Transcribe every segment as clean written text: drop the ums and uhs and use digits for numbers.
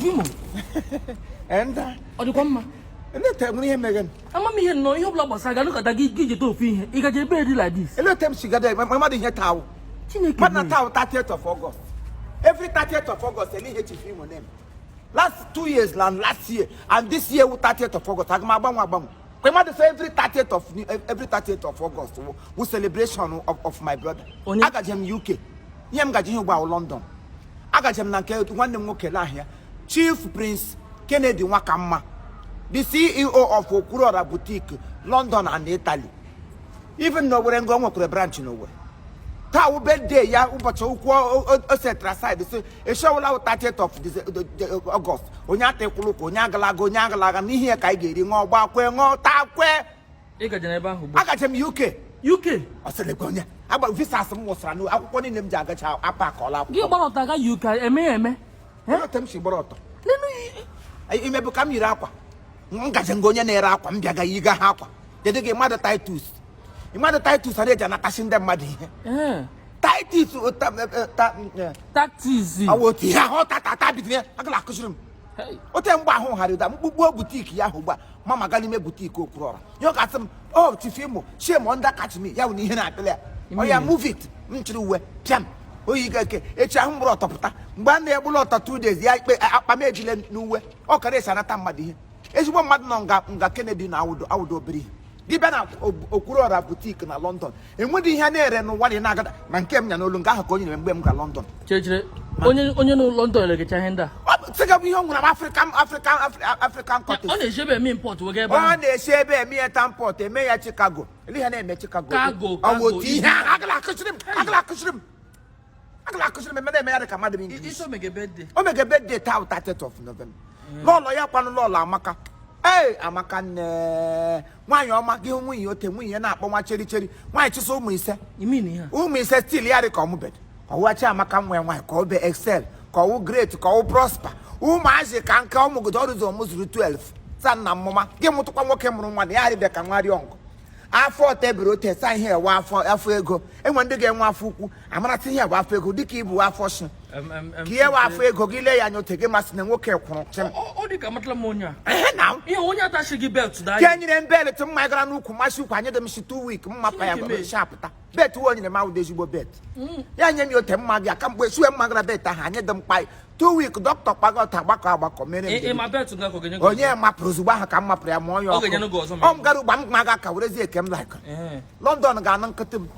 Chivimo. And Or the come. and let them hear Megan. I'm a here no, you blow I look at the gig to fee. You got a bed like this. And let them see that my mother in your tower. But not out 30th of August. Every 30th of August, any Chifimo name. Last 2 years, last year, and this year, 30th of August. My mother say every 30th of August, we celebration of my brother. I got him UK. Yam got him about London. I got him Nanke to one them here. Chief Prince Kennedy Wakama, the CEO of Okurora Boutique, London and Italy. Even though we're going to a branch nowhere. Tawu birthday ya ubochi ukwo etc side so e show la 30th of August onya tekulu ko onya galaga n'ihi ka I ga-eri ngo gba kwe ngo ta kwe e ga jena ebe ahụ agacha m UK osele ko onya agba visa asem wosara no akwụkwọ niile m ji agacha apa ka ola gị gbara ọta ga UK eme eh tem si gbara ọtọ lenu imebu ka m yiri akwa ngaje ngo onye na-ere akwa m bịaga yiga ha akwa dede gị mmadụ Titus Imagine Titus are just attaching them mad. Titus tactics. I will hear hot at between a glass. What am I home had them? Boutique Yahuba, Mamma Ganime boutique or you got some Tifimo, shame on that catch me. Yauni Hinapele. Oh, yeah, move it into the way. Jam. Oh, you get a cham brought up. One day, about 2 days. I made you no way. Oh, Caressa Natamadi. It's one Madnonga Kennedy now. I would obey. Gibana Okurora boutique na London. And when the Hanere no one in Agada, man came no longer going to Bemga London. Church, only no London like a Chahenda. Think of young African cottage. On a shebe me import, we get on the shebe me at Tamport, a mayor Chicago. Lihan me Chicago. Cargo. I would Aglacushrim. America, Madam. It's Omega birthday. Omega birthday, 30th of November. Lola Yapan Lola Maka. Hey, Amakan, why your ma give me your team, we are not on my cherry. Why it's so me say? You mean here? Who me say still here come bed? Or watch Amakan when I call be excel, call great, call prosper. Who magic can come with orders almost 12. Son, Mamma, give me to come walk him one the area that can marry uncle. I fought every test I hear one for Alfrego, and when they get one fuku, I'm not here, Alfrego, Dicky, Wafosh. Here, Alfrego, Gile, and you take a mass and walk here. Oh, the Gamatlamonia. Now, you only have to give birth to that. Can you then bear it to my grandmother? My soup, I need them 2 weeks. Mappa, sharp. Bet one in the mouth, they should bet. Yan, you tell Magia, come with swim Magrabetta, I need them by 2 weeks. Doctor Pago Tabaco, community. In my bed to go. Oh, yeah, my Prosuba, come up there more. Oh, Garubam Magaca, where is it? Came like London, Ganan Katum.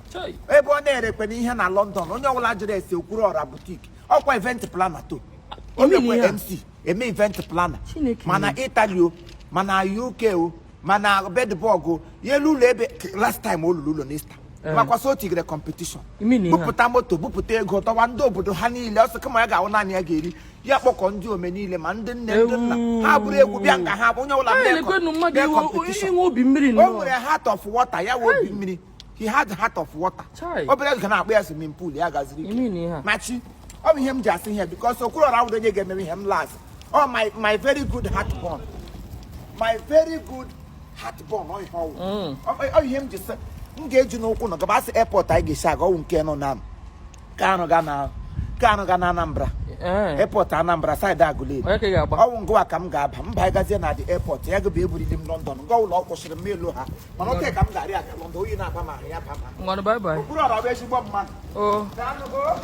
Everyone there, Penny, London, on your large day, Silkura boutique. Oh, my event planner too. Only MC, a me event planner. Mana Italy, mana UK, mana bedbogo, yellow lebe last time all Lulonista. Makwaso the competition. Buputamoto, Buputego, Tawando, but honey, let's come on again. Yapo conjure many lemanden, how would Bianca have on your competition? Will be million over a hat of water. I will be million. He had a hat of water. Open cannot wear swimming pool. Yagaz, Machi. I'm him just in here because so cool around you get me him last. Oh, my very good heartburn. My very good heartburn. Oh, him just engage no kuna kabasi airport I get shag oh nkeno nam. Kano gana Anambra. Airport Anambra side agule. Oh ngo akam ga ba mba gazie na the airport. Ya go be able to London. Go lo ko shire melo ha. Man okay kam ga ri aka London. Oyi na ba ma ya papa. Ngwana bye bye. Okuro ra be shi bom man. Oh. Kano go.